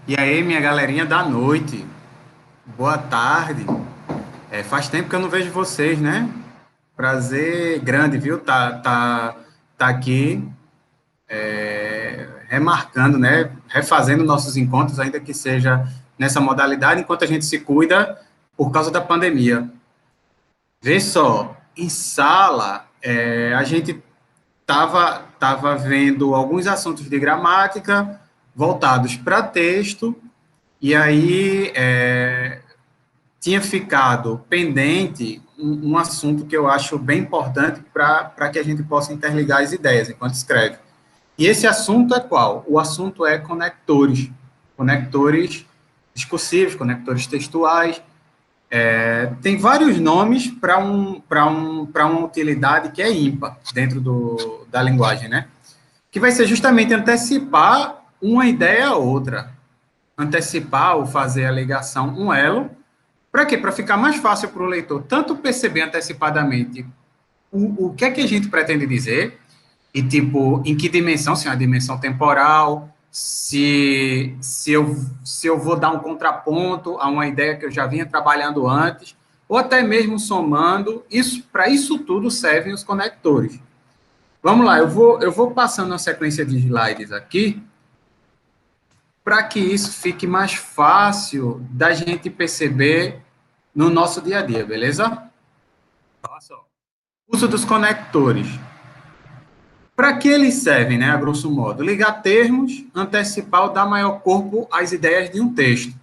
E aí, minha galerinha da noite, boa tarde. Faz tempo que eu não vejo vocês, né? Prazer grande, viu? Tá aqui remarcando, né? Refazendo nossos encontros, ainda que seja nessa modalidade, enquanto a gente se cuida por causa da pandemia. Vê só, em sala, a gente tava vendo alguns assuntos de gramática voltados para texto, e aí tinha ficado pendente um assunto que eu acho bem importante para que a gente possa interligar as ideias enquanto escreve. E esse assunto é qual? O assunto é conectores. Conectores discursivos, conectores textuais. Tem vários nomes para uma utilidade que é ímpar dentro da linguagem, né? Que vai ser justamente antecipar uma ideia a outra. Antecipar ou fazer a ligação, um elo, para quê? Para ficar mais fácil para o leitor tanto perceber antecipadamente o que é que a gente pretende dizer e, tipo, em que dimensão, se é uma dimensão temporal, se eu vou dar um contraponto a uma ideia que eu já vinha trabalhando antes, ou até mesmo somando. Para isso tudo servem os conectores. Vamos lá, eu vou passando uma sequência de slides aqui para que isso fique mais fácil da gente perceber no nosso dia a dia, beleza? Olha só. Uso dos conectores. Para que eles servem, né, a grosso modo? Ligar termos, antecipar ou dar maior corpo às ideias de um texto.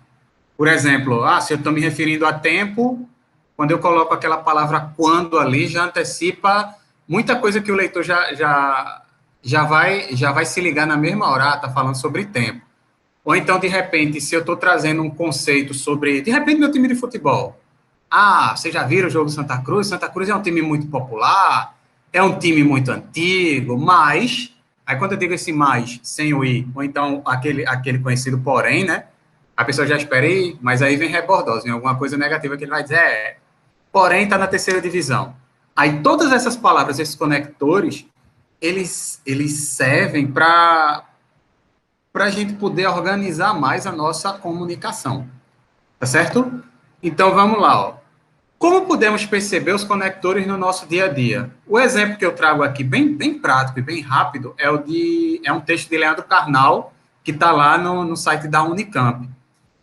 Por exemplo, se eu estou me referindo a tempo, quando eu coloco aquela palavra quando ali, já antecipa muita coisa que o leitor já vai se ligar na mesma hora, está falando sobre tempo. Ou então, de repente, se eu estou trazendo um conceito sobre, de repente, meu time de futebol. Vocês já viram o jogo Santa Cruz? Santa Cruz é um time muito popular, é um time muito antigo, mas, aí quando eu digo esse mais, sem o i, ou então aquele conhecido porém, né? A pessoa já espera, mas aí vem rebordosa, vem alguma coisa negativa que ele vai dizer, porém está na terceira divisão. Aí todas essas palavras, esses conectores, eles servem para a gente poder organizar mais a nossa comunicação, tá certo? Então vamos lá, ó. Como podemos perceber os conectores no nosso dia a dia? O exemplo que eu trago aqui, bem prático e bem rápido, é um texto de Leandro Carnal, que está lá no site da Unicamp.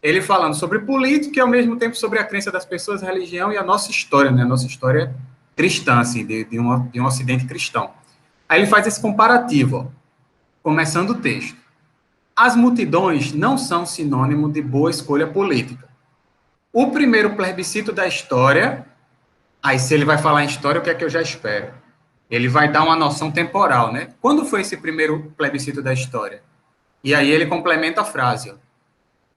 Ele falando sobre política e, ao mesmo tempo, sobre a crença das pessoas, a religião e a nossa história, né? A nossa história cristã, assim, de um ocidente cristão. Aí ele faz esse comparativo, ó, começando o texto. As multidões não são sinônimo de boa escolha política. O primeiro plebiscito da história. Aí, se ele vai falar em história, o que é que eu já espero? Ele vai dar uma noção temporal, né? Quando foi esse primeiro plebiscito da história? E aí ele complementa a frase, ó.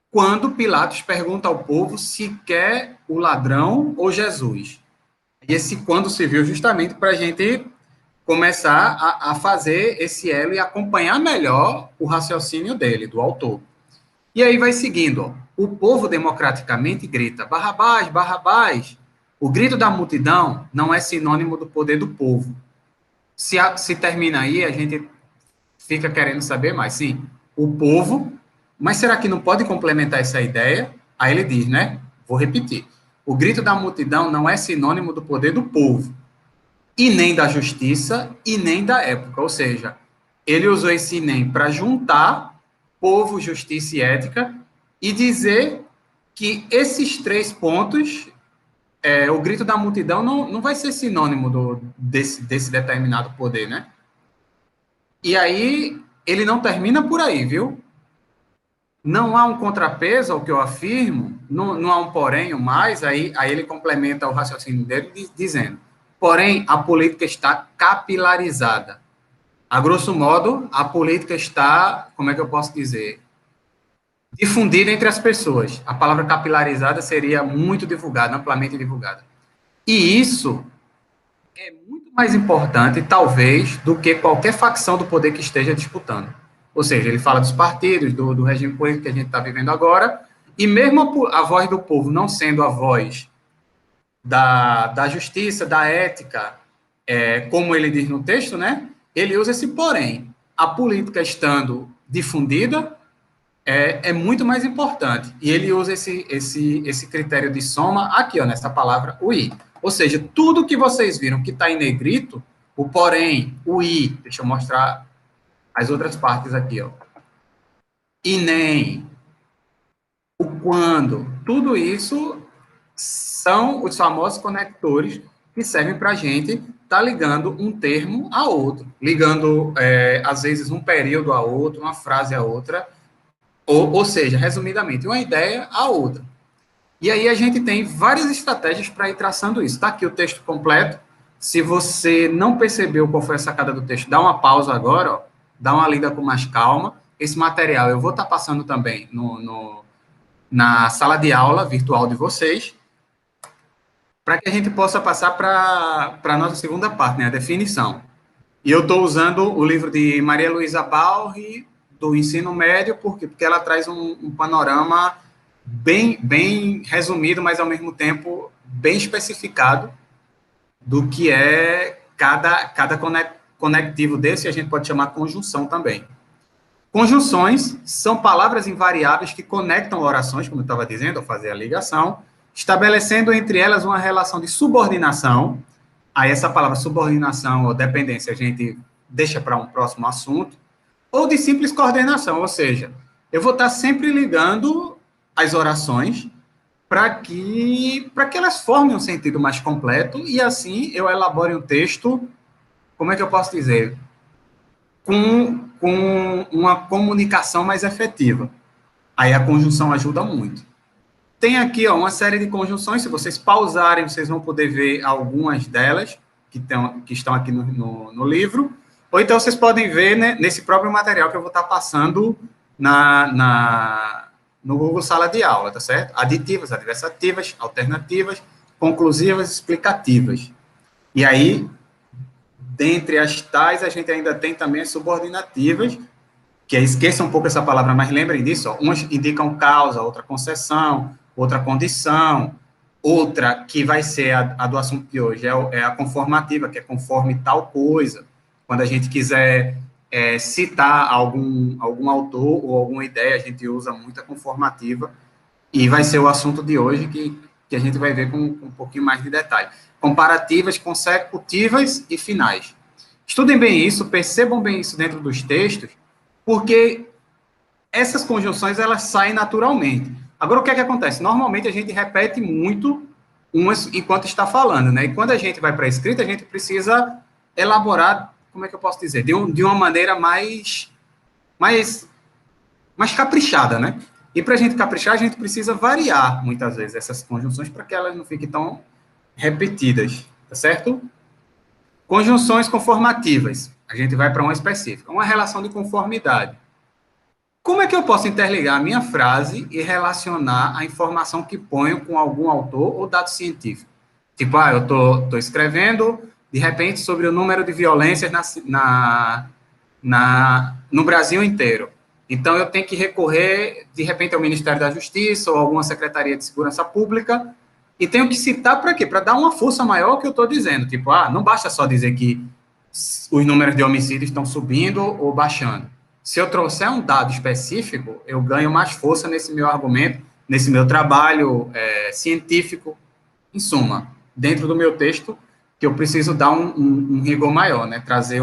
Quando Pilatos pergunta ao povo se quer o ladrão ou Jesus. E esse quando se viu justamente para a gente começar a fazer esse elo e acompanhar melhor o raciocínio dele, do autor. E aí vai seguindo, ó. O povo democraticamente grita: Barrabás, Barrabás. O grito da multidão não é sinônimo do poder do povo. Se termina aí, a gente fica querendo saber mais. Sim, o povo, mas será que não pode complementar essa ideia? Aí ele diz, né? Vou repetir. O grito da multidão não é sinônimo do poder do povo, e nem da justiça, e nem da época. Ou seja, ele usou esse nem para juntar povo, justiça e ética, e dizer que esses três pontos, o grito da multidão não vai ser sinônimo desse determinado poder, né? E aí, ele não termina por aí, viu? Não há um contrapeso ao que eu afirmo, não há um porém, um mais, aí ele complementa o raciocínio dele dizendo, porém, a política está capilarizada. A grosso modo, a política está, como é que eu posso dizer, difundida entre as pessoas. A palavra capilarizada seria muito divulgada, amplamente divulgada. E isso é muito mais importante, talvez, do que qualquer facção do poder que esteja disputando. Ou seja, ele fala dos partidos, do regime político que a gente está vivendo agora, e mesmo a voz do povo não sendo a voz da justiça, da ética, como ele diz no texto, né? Ele usa esse porém. A política estando difundida, é muito mais importante. E ele usa esse critério de soma aqui, ó, nessa palavra, o i. Ou seja, tudo que vocês viram que está em negrito, o porém, o i, deixa eu mostrar as outras partes aqui, ó. E nem, o quando, tudo isso são os famosos conectores que servem para a gente estar ligando um termo a outro, ligando, às vezes, um período a outro, uma frase a outra, ou seja, resumidamente, uma ideia a outra. E aí a gente tem várias estratégias para ir traçando isso. Está aqui o texto completo. Se você não percebeu qual foi a sacada do texto, dá uma pausa agora, ó, dá uma lida com mais calma. Esse material eu vou estar passando também na sala de aula virtual de vocês, para que a gente possa passar para a nossa segunda parte, né, a definição. E eu estou usando o livro de Maria Luísa Balri, do ensino médio, porque ela traz um panorama bem resumido, mas ao mesmo tempo bem especificado do que é cada conectivo desse, a gente pode chamar conjunção também. Conjunções são palavras invariáveis que conectam orações, como eu estava dizendo, ao fazer a ligação, estabelecendo entre elas uma relação de subordinação. Aí essa palavra subordinação ou dependência a gente deixa para um próximo assunto, ou de simples coordenação, ou seja, eu vou estar sempre ligando as orações para que elas formem um sentido mais completo e assim eu elabore um texto, como é que eu posso dizer, com uma comunicação mais efetiva. Aí a conjunção ajuda muito. Tem aqui, ó, uma série de conjunções, se vocês pausarem, vocês vão poder ver algumas delas que estão aqui no livro, ou então vocês podem ver, né, nesse próprio material que eu vou estar passando no Google Sala de Aula, tá certo? Aditivas, adversativas, alternativas, conclusivas, explicativas. E aí, dentre as tais, a gente ainda tem também as subordinativas, que esqueça um pouco essa palavra, mas lembrem disso, ó, umas indicam causa, outra concessão, outra condição, outra que vai ser a do assunto de hoje, é a conformativa, que é conforme tal coisa. Quando a gente quiser citar algum autor ou alguma ideia, a gente usa muito a conformativa, e vai ser o assunto de hoje que a gente vai ver com um pouquinho mais de detalhe. Comparativas, consecutivas e finais. Estudem bem isso, percebam bem isso dentro dos textos, porque essas conjunções, elas saem naturalmente. Agora, o que é que acontece? Normalmente, a gente repete muito umas enquanto está falando, né? E quando a gente vai para a escrita, a gente precisa elaborar, como é que eu posso dizer? De uma maneira mais caprichada, né? E para a gente caprichar, a gente precisa variar, muitas vezes, essas conjunções para que elas não fiquem tão repetidas, tá certo? Conjunções conformativas. A gente vai para uma específica. Uma relação de conformidade. Como é que eu posso interligar a minha frase e relacionar a informação que ponho com algum autor ou dado científico? Tipo, eu estou escrevendo, de repente, sobre o número de violências no Brasil inteiro. Então, eu tenho que recorrer, de repente, ao Ministério da Justiça ou alguma Secretaria de Segurança Pública e tenho que citar para quê? Para dar uma força maior ao que eu estou dizendo. Tipo, não basta só dizer que os números de homicídios estão subindo ou baixando. Se eu trouxer um dado específico, eu ganho mais força nesse meu argumento, nesse meu trabalho científico, em suma, dentro do meu texto, que eu preciso dar um rigor maior, né? Trazer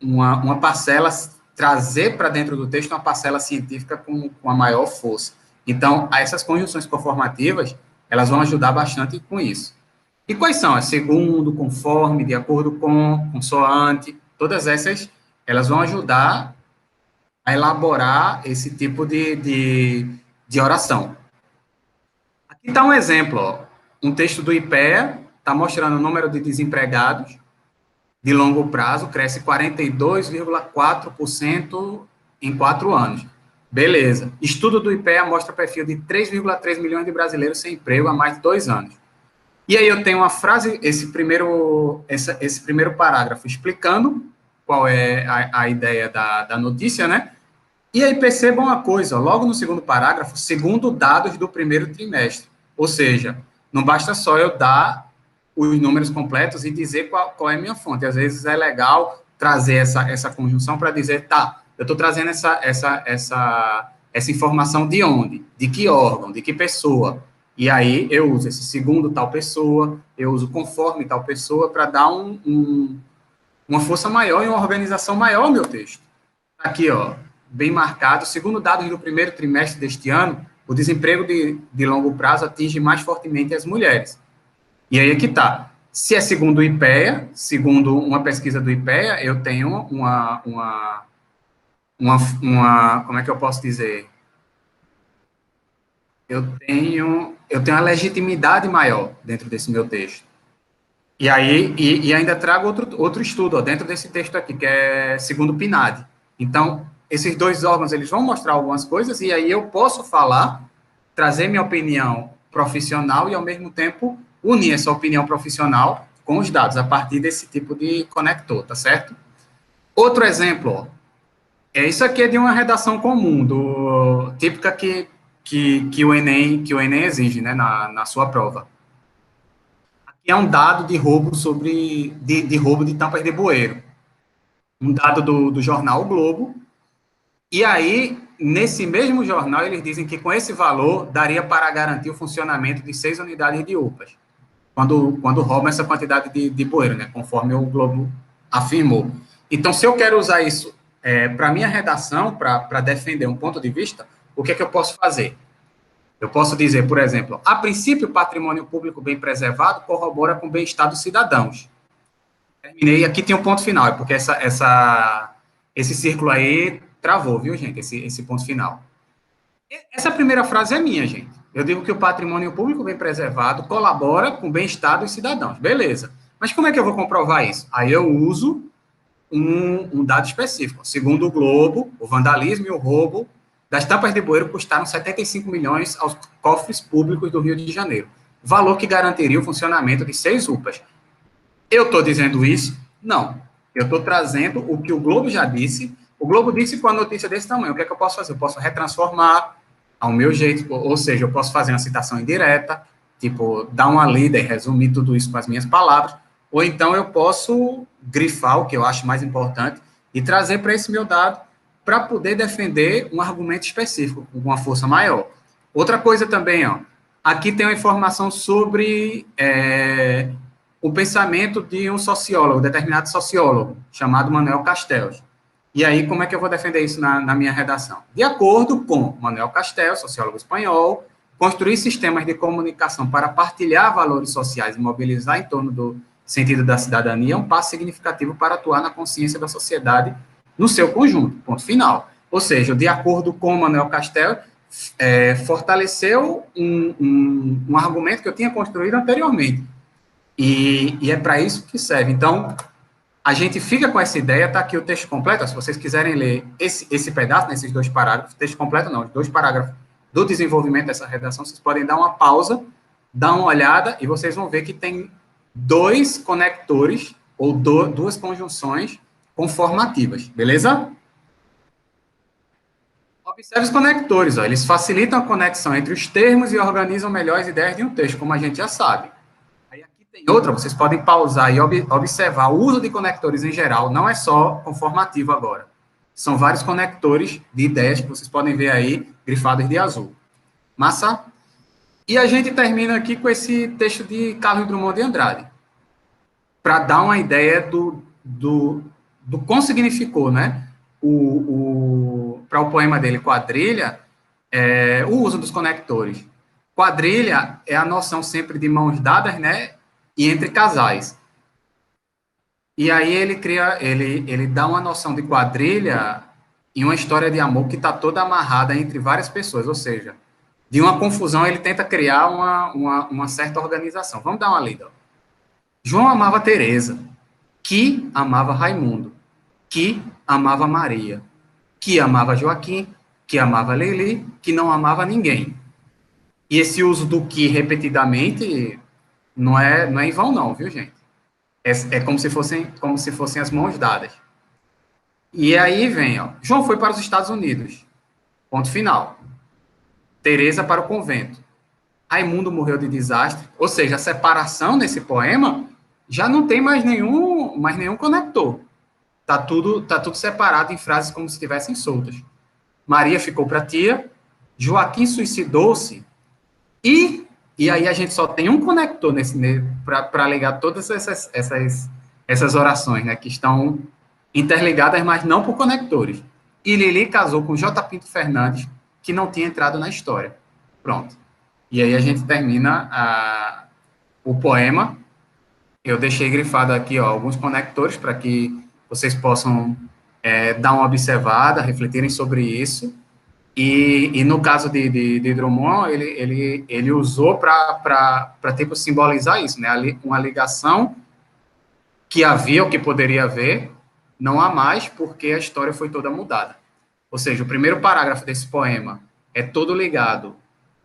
uma parcela, trazer para dentro do texto uma parcela científica com a maior força. Então, essas conjunções conformativas, elas vão ajudar bastante com isso. E quais são? Segundo, conforme, de acordo com, consoante, todas essas, elas vão ajudar a elaborar esse tipo de oração. Aqui está um exemplo, ó, um texto do IPEA, está mostrando o número de desempregados de longo prazo, cresce 42,4% em 4 anos. Beleza. Estudo do IPEA mostra perfil de 3,3 milhões de brasileiros sem emprego há mais de 2 anos. E aí eu tenho uma frase, esse primeiro parágrafo explicando qual é a ideia da notícia, né? E aí percebam uma coisa, ó, logo no segundo parágrafo, segundo dados do primeiro trimestre. Ou seja, não basta só eu dar os números completos e dizer qual é a minha fonte. Às vezes é legal trazer essa conjunção para dizer, tá, eu estou trazendo essa informação de onde? De que órgão? De que pessoa? E aí eu uso esse segundo tal pessoa, eu uso conforme tal pessoa para dar uma força maior e uma organização maior ao meu texto. Aqui, ó, bem marcado, segundo dados do primeiro trimestre deste ano, o desemprego de longo prazo atinge mais fortemente as mulheres. E aí é que está. Se é segundo o IPEA, segundo uma pesquisa do IPEA, eu tenho como é que eu posso dizer? Eu tenho uma legitimidade maior dentro desse meu texto. E aí, e ainda trago outro estudo, ó, dentro desse texto aqui, que é segundo o PNAD. Então, esses dois órgãos, eles vão mostrar algumas coisas, e aí eu posso falar, trazer minha opinião profissional e, ao mesmo tempo, unir essa opinião profissional com os dados, a partir desse tipo de conector, tá certo? Outro exemplo, ó, isso aqui é de uma redação comum, típica que o Enem exige, né, na sua prova. Aqui é um dado de roubo de roubo de tampas de bueiro. Um dado do jornal O Globo. E aí, nesse mesmo jornal, eles dizem que com esse valor daria para garantir o funcionamento de 6 unidades de UPAs, quando roubam essa quantidade de bueiro, né, conforme o Globo afirmou. Então, se eu quero usar isso para minha redação, para defender um ponto de vista, o que é que eu posso fazer? Eu posso dizer, por exemplo, a princípio, o patrimônio público bem preservado corrobora com o bem-estar dos cidadãos. Terminei, aqui tem um ponto final, é porque esse círculo aí travou, viu, gente, esse ponto final. Essa primeira frase é minha, gente. Eu digo que o patrimônio público bem preservado colabora com o bem-estar dos cidadãos. Beleza. Mas como é que eu vou comprovar isso? Aí eu uso um dado específico. Segundo o Globo, o vandalismo e o roubo das tampas de bueiro custaram 75 milhões aos cofres públicos do Rio de Janeiro. Valor que garantiria o funcionamento de 6 UPAs. Eu estou dizendo isso? Não. Eu estou trazendo o que o Globo já disse. O Globo disse com a notícia desse tamanho. O que é que eu posso fazer? Eu posso retransformar ao meu jeito, ou seja, eu posso fazer uma citação indireta, tipo, dar uma lida e resumir tudo isso com as minhas palavras, ou então eu posso grifar o que eu acho mais importante e trazer para esse meu dado para poder defender um argumento específico, com uma força maior. Outra coisa também, ó, aqui tem uma informação sobre o pensamento de um sociólogo, determinado sociólogo, chamado Manuel Castells. E aí, como é que eu vou defender isso na minha redação? De acordo com Manuel Castells, sociólogo espanhol, construir sistemas de comunicação para partilhar valores sociais e mobilizar em torno do sentido da cidadania é um passo significativo para atuar na consciência da sociedade no seu conjunto, ponto final. Ou seja, de acordo com Manuel Castells, fortaleceu um argumento que eu tinha construído anteriormente. E é para isso que serve. Então, a gente fica com essa ideia, está aqui o texto completo, se vocês quiserem ler esse pedaço, nesses 2 parágrafos, texto completo não, os 2 parágrafos do desenvolvimento dessa redação, vocês podem dar uma pausa, dar uma olhada, e vocês vão ver que tem 2 conectores, ou 2 conjunções conformativas, beleza? Observe os conectores, ó, eles facilitam a conexão entre os termos e organizam melhor as ideias de um texto, como a gente já sabe. Tem outra, vocês podem pausar e observar o uso de conectores em geral, não é só conformativo agora. São vários conectores de ideias que vocês podem ver aí, grifados de azul. Massa? E a gente termina aqui com esse texto de Carlos Drummond de Andrade, para dar uma ideia do quão significou, né? Para o poema dele, Quadrilha, o uso dos conectores. Quadrilha é a noção sempre de mãos dadas, né? E entre casais. E aí ele dá uma noção de quadrilha em uma história de amor que está toda amarrada entre várias pessoas, ou seja, de uma confusão ele tenta criar uma certa organização. Vamos dar uma lida. João amava Teresa, que amava Raimundo, que amava Maria, que amava Joaquim, que amava Lili, que não amava ninguém. E esse uso do que repetidamente não é em vão, não, viu, gente? É como se fossem as mãos dadas. E aí vem, ó. João foi para os Estados Unidos. Ponto final. Teresa para o convento. Raimundo morreu de desastre. Ou seja, a separação nesse poema já não tem mais nenhum conector. Tá tudo separado em frases como se estivessem soltas. Maria ficou para tia, Joaquim suicidou-se, e aí a gente só tem um conector para ligar todas essas orações, né, que estão interligadas, mas não por conectores. E Lili casou com J. Pinto Fernandes, que não tinha entrado na história. Pronto. E aí a gente termina o poema. Eu deixei grifado aqui, ó, alguns conectores para que vocês possam dar uma observada, refletirem sobre isso. E no caso de Drummond, ele usou para tipo, simbolizar isso, né? Uma ligação que havia, ou que poderia haver, não há mais, porque a história foi toda mudada. Ou seja, o primeiro parágrafo desse poema é todo ligado,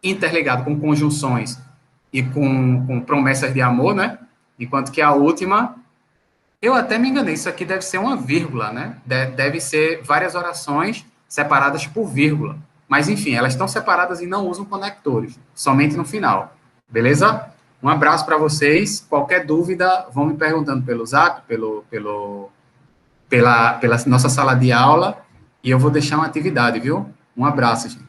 interligado com conjunções e com promessas de amor, né? Enquanto que a última, eu até me enganei, isso aqui deve ser uma vírgula, né? Deve ser várias orações separadas por vírgula. Mas, enfim, elas estão separadas e não usam conectores, somente no final. Beleza? Um abraço para vocês. Qualquer dúvida, vão me perguntando pelo Zap, pela nossa sala de aula, e eu vou deixar uma atividade, viu? Um abraço, gente.